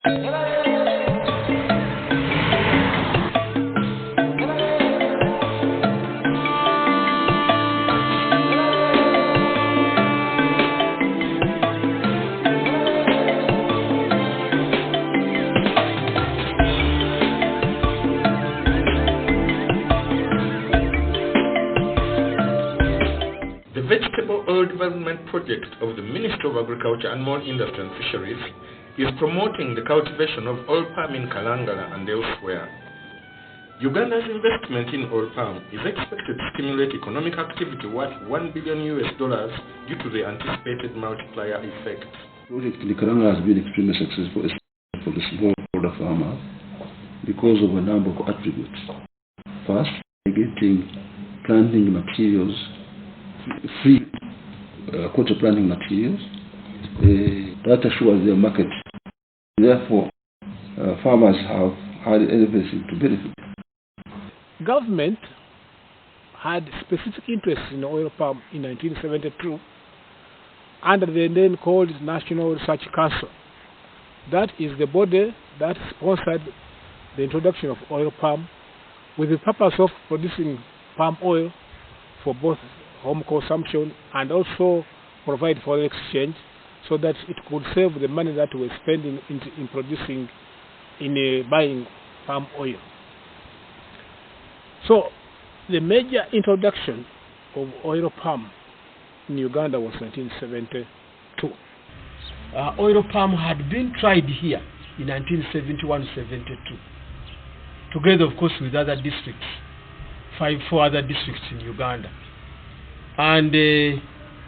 The Vegetable Oil Development Project of the Ministry of Agriculture, Animal Industry and Fisheries is promoting the cultivation of oil palm in Kalangala and elsewhere. Uganda's investment in oil palm is expected to stimulate economic activity worth $1 billion due to the anticipated multiplier effect. Project in Kalangala has been extremely successful for the smallholder farmer because of a number of attributes. First, getting planting materials, free quota planting materials, that assures their market. Therefore, farmers have had everything to benefit. Government had specific interest in oil palm in 1972 under the then called National Research Council. That is the body that sponsored the introduction of oil palm with the purpose of producing palm oil for both home consumption and also provide foreign exchange so that it could save the money that we're spending in buying palm oil. So the major introduction of oil palm in Uganda was 1972. Oil palm had been tried here in 1971-72, together of course with other districts, four other districts in Uganda. And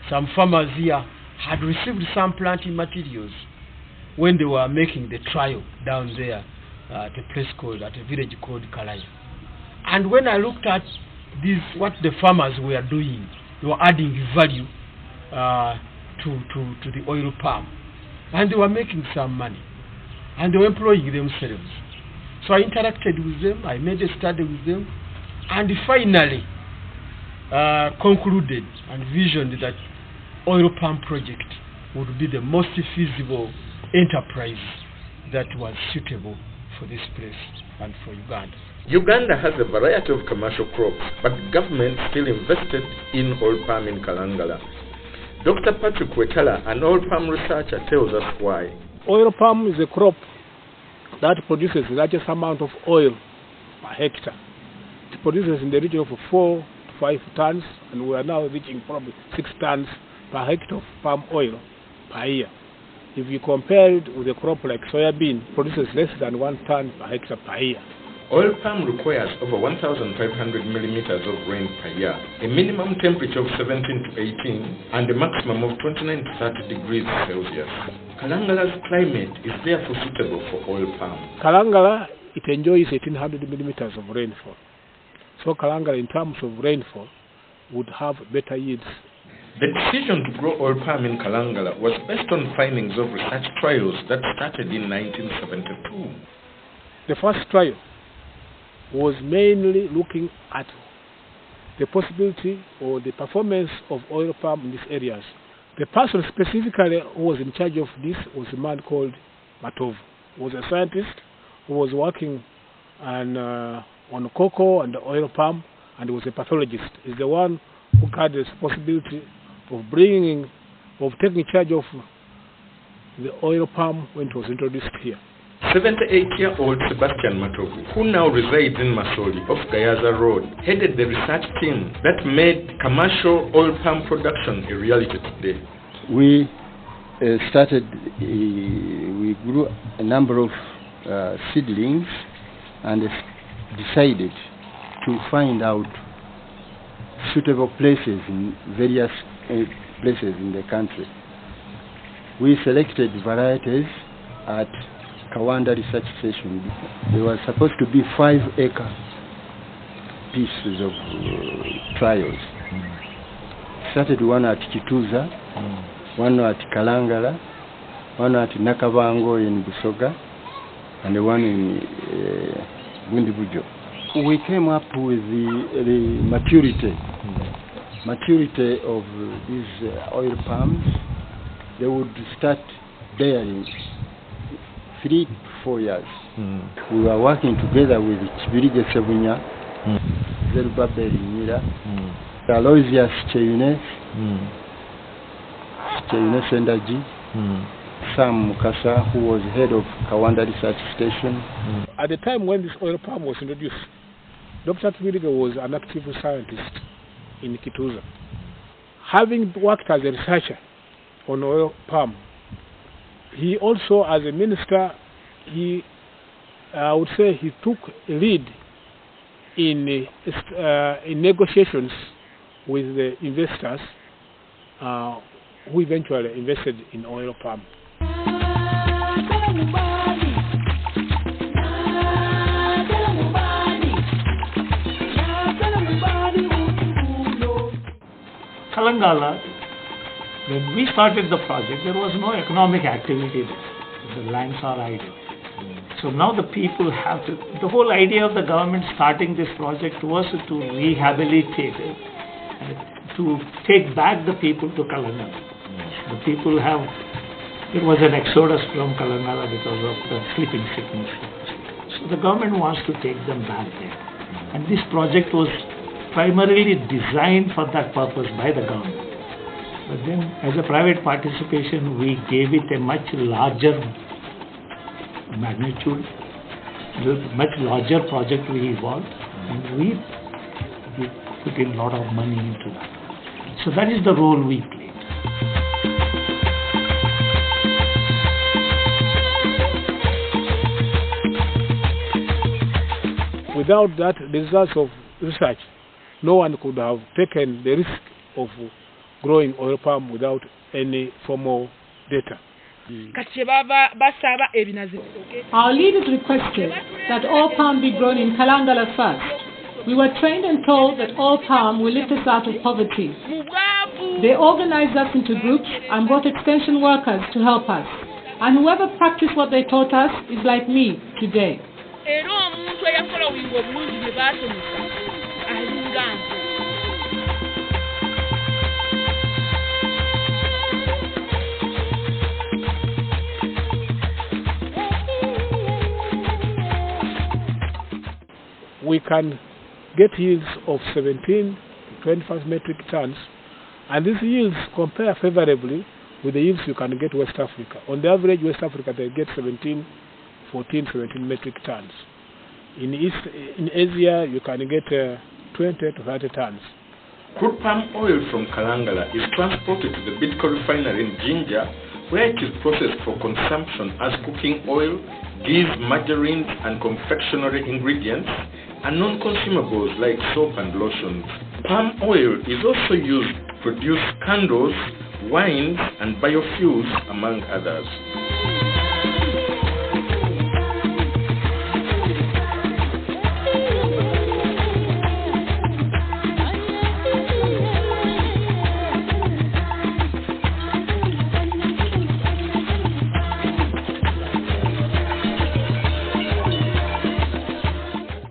some farmers here had received some planting materials when they were making the trial down there at a village called Kalangala. And when I looked at what the farmers were doing, they were adding value to the oil palm, and they were making some money, and they were employing themselves. So I interacted with them, I made a study with them, and finally concluded and visioned that oil palm project would be the most feasible enterprise that was suitable for this place and for Uganda. Uganda has a variety of commercial crops, but government still invested in oil palm in Kalangala. Dr. Patrick Wetala, an oil palm researcher, tells us why. Oil palm is a crop that produces the largest amount of oil per hectare. It produces in the region of 4 to 5 tons, and we are now reaching probably 6 tons per hectare of palm oil per year. If you compare it with a crop like soybean, produces less than 1 ton per hectare per year. Oil palm requires over 1,500 millimeters of rain per year, a minimum temperature of 17 to 18, and a maximum of 29 to 30 degrees Celsius. Kalangala's climate is therefore suitable for oil palm. Kalangala, it enjoys 1,800 millimeters of rainfall. So Kalangala, in terms of rainfall, would have better yields. The decision to grow oil palm in Kalangala was based on findings of research trials that started in 1972. The first trial was mainly looking at the possibility or the performance of oil palm in these areas. The person specifically who was in charge of this was a man called Matov. He was a scientist who was working on cocoa and oil palm, and he was a pathologist. He's the one who had the responsibility of taking charge of the oil palm when it was introduced here. 78-year-old Sebastian Matovu, who now resides in Masoli off Gayaza Road, headed the research team that made commercial oil palm production a reality today. We we grew a number of seedlings and decided to find out suitable places in various places in the country. We selected varieties at Kawanda Research Station. There were supposed to be 5-acre pieces of trials. Started one at Kituza, one at Kalangala, one at Nakabango in Busoga, and one in Windibujo. We came up with the maturity of these oil palms. They would start bearing 3 to 4 years. We were working together with Kibirige Sebunya, Zerubbabel Nyira, Aloysius Cheyune, Sendaji, Sam Mukasa, who was head of Kawanda Research Station. At the time when this oil palm was introduced, Dr. Kibirige was an active scientist in Kituza. Having worked as a researcher on oil palm, he also, as a minister, I would say he took a lead in negotiations with the investors who eventually invested in oil palm. Kalangala, when we started the project, there was no economic activity there. The lands are idle. So now the people have to, the whole idea of the government starting this project was to rehabilitate it, to take back the people to Kalangala. The people have, it was an exodus from Kalangala because of the sleeping sickness. So the government wants to take them back there. And this project was primarily designed for that purpose by the government. But then as a private participation, we gave it a much larger magnitude, much larger project we evolved, and we put in a lot of money into that. So that is the role we played. Without that, the results of research, no one could have taken the risk of growing oil palm without any formal data. Our leaders requested that oil palm be grown in Kalangala first. We were trained and told that oil palm will lift us out of poverty. They organized us into groups and brought extension workers to help us. And whoever practiced what they taught us is like me today. We can get yields of 17 to 25 metric tons, and these yields compare favorably with the yields you can get West Africa. On the average, West Africa, they get 17 metric tons. In Asia, you can get 20 to 30 tons. Crude palm oil from Kalangala is transported to the Bidco refinery in Jinja, where it is processed for consumption as cooking oil, ghee, margarines, and confectionery ingredients, and non-consumables like soap and lotions. Palm oil is also used to produce candles, wines, and biofuels, among others.